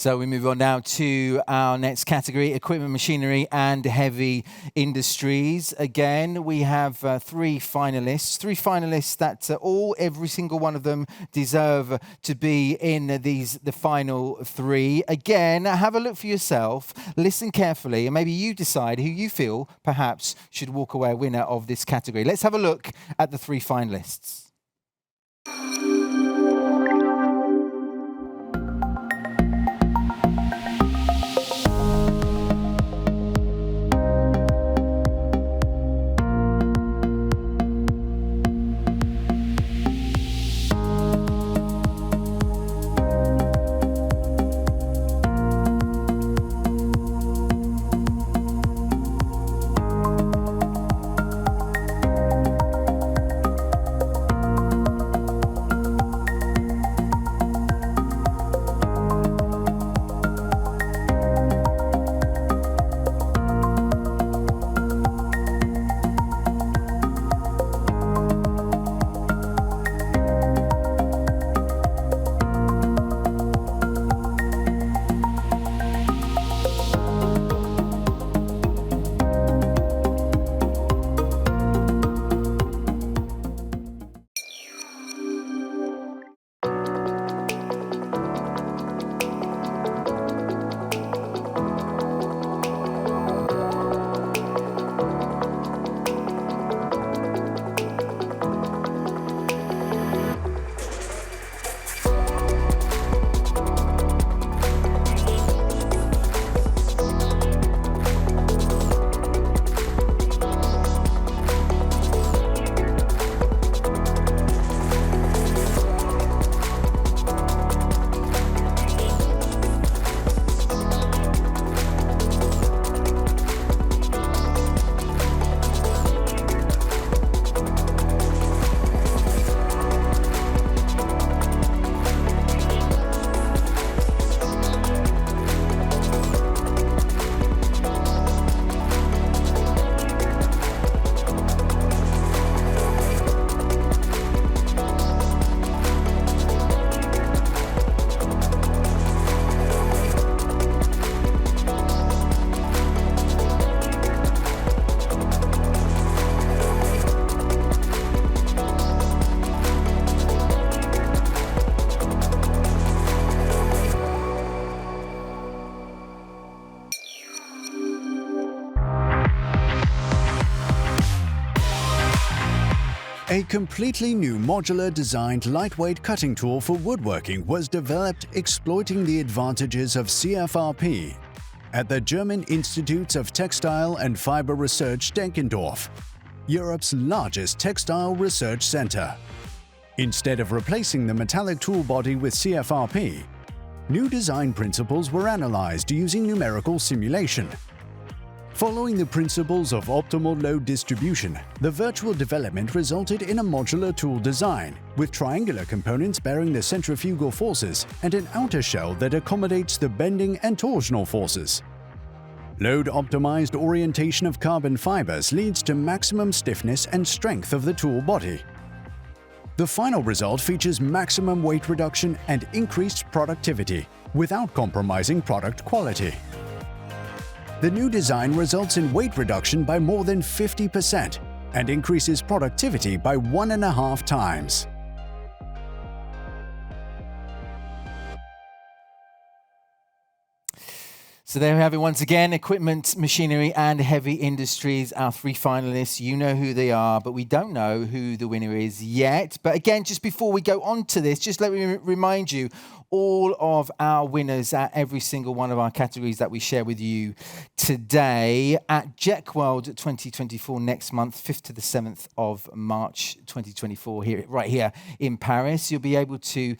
So we move on now to our next category, equipment, machinery and heavy industries. Again, we have three finalists that every single one of them deserve to be in the final three. Again, have a look for yourself, listen carefully, and maybe you decide who you feel perhaps should walk away a winner of this category. Let's have a look at the three finalists. A completely new modular designed lightweight cutting tool for woodworking was developed exploiting the advantages of CFRP at the German Institutes of Textile and Fiber Research Denkendorf, Europe's largest textile research center. Instead of replacing the metallic tool body with CFRP, new design principles were analyzed using numerical simulation. Following the principles of optimal load distribution, the virtual development resulted in a modular tool design, with triangular components bearing the centrifugal forces and an outer shell that accommodates the bending and torsional forces. Load-optimized orientation of carbon fibers leads to maximum stiffness and strength of the tool body. The final result features maximum weight reduction and increased productivity, without compromising product quality. The new design results in weight reduction by more than 50% and increases productivity by 1.5 times. So there we have it once again, equipment, machinery and heavy industries, our three finalists. You know who they are, but we don't know who the winner is yet. But again, just before we go on to this, just let me remind you, all of our winners at every single one of our categories that we share with you today at JEC World 2024 next month, 5th to the 7th of March 2024, right here in Paris. You'll be able to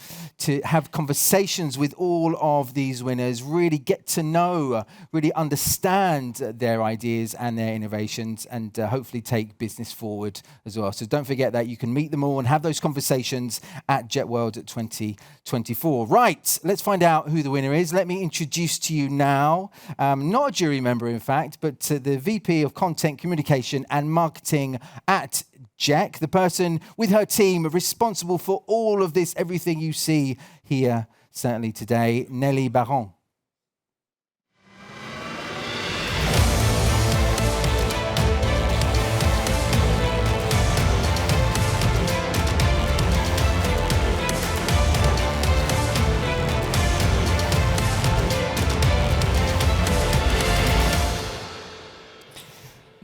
have conversations with all of these winners, really get to know, really understand their ideas and their innovations, and hopefully take business forward as well. So don't forget that you can meet them all and have those conversations at JEC World 2024. Right, let's find out who the winner is. Let me introduce to you now, not a jury member in fact, but the VP of Content, Communication and Marketing at JEC, the person with her team responsible for all of this, everything you see here certainly today, Nelly Baron.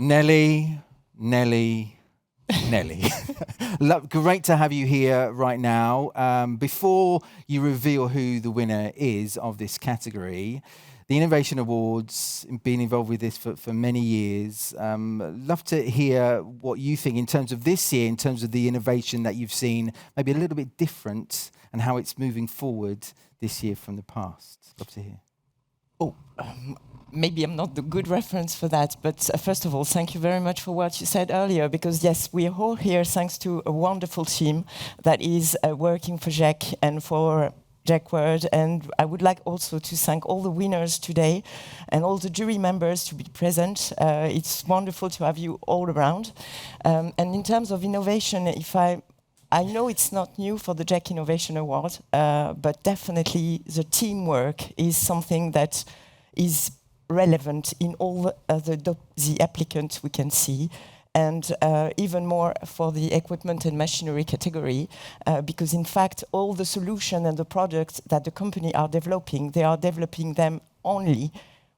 Nelly. Great to have you here right now. Before you reveal who the winner is of this category, the Innovation Awards, been involved with this for many years. Love to hear what you think in terms of this year, in terms of the innovation that you've seen, maybe a little bit different, and how it's moving forward this year from the past. Love to hear. Maybe I'm not the good reference for that, but first of all, thank you very much for what you said earlier, because yes, we are all here thanks to a wonderful team that is working for JEC and for JEC World, and I would like also to thank all the winners today and all the jury members to be present. It's wonderful to have you all around. And in terms of innovation, I know it's not new for the JEC Innovation Award, but definitely the teamwork is something that is relevant in all the applicants we can see, and even more for the equipment and machinery category, because in fact all the solution and the products that the company are developing, they are developing them only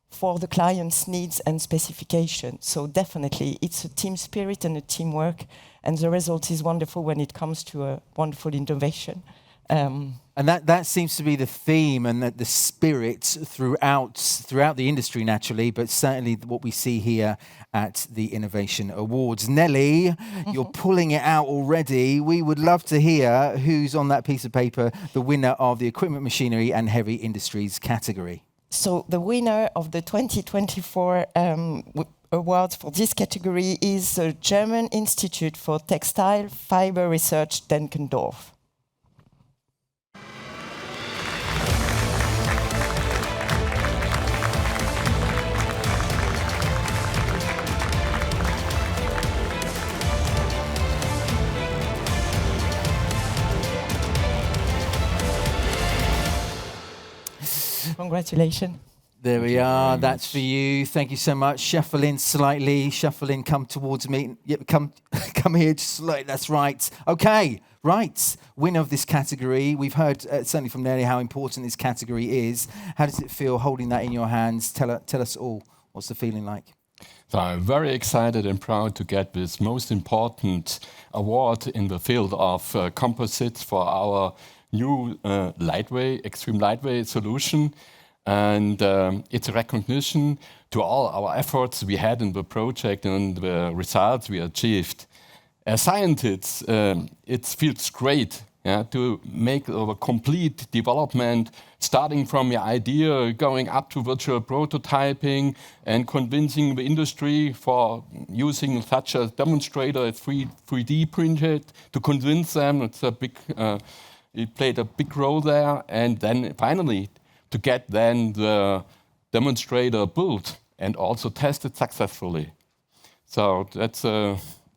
for the client's needs and specifications. So definitely it's a team spirit and a teamwork, and the result is wonderful when it comes to a wonderful innovation. And that seems to be the theme and the spirit throughout the industry, naturally, but certainly what we see here at the Innovation Awards. Nelly, you're pulling it out already. We would love to hear who's on that piece of paper, the winner of the Equipment, Machinery and Heavy Industries category. So the winner of the 2024 awards for this category is the German Institute for Textile Fiber Research, Denkendorf. Congratulations. There we are. That's for you. Thank you so much. Shuffle in slightly. Shuffle in. Come towards me. Yep, come here. Just slightly. That's right. Okay. Right. Winner of this category. We've heard certainly from Nelly how important this category is. How does it feel holding that in your hands? Tell us all. What's the feeling like? So I'm very excited and proud to get this most important award in the field of composites for our new extreme lightweight solution. And it's a recognition to all our efforts we had in the project and the results we achieved. As scientists, it feels great to make a complete development, starting from the idea, going up to virtual prototyping and convincing the industry for using such a demonstrator, it's 3D printed, to convince them it played a big role there, and then finally to get then the demonstrator built and also tested successfully. So that's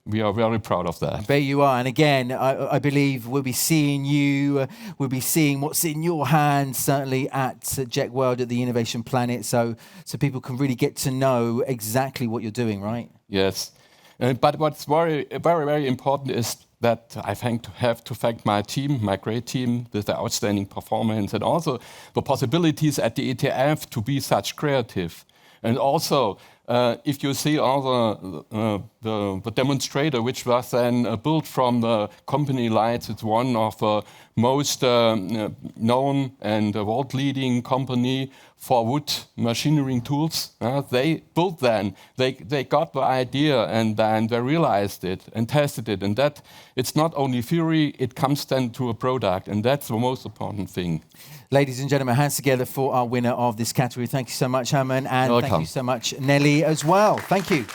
we are very proud of that. I bet you are. And again, I believe we'll be seeing you, we'll be seeing what's in your hands, certainly at JEC World at the Innovation Planet, so people can really get to know exactly what you're doing, right? Yes. But what's very, very, very important is that I have to thank my team, my great team, with the outstanding performance, and also the possibilities at the ETF to be such creative. And also, if you see all the demonstrator, which was then built from the company Leitz, it's one of the most known and world-leading company for wood machinery tools. They built then, they got the idea and then they realized it and tested it. And that it's not only theory, it comes then to a product. And that's the most important thing. Ladies and gentlemen, hands together for our winner of this category. Thank you so much, Herman. And Welcome. Thank you so much, Nelly, as well. Thank you.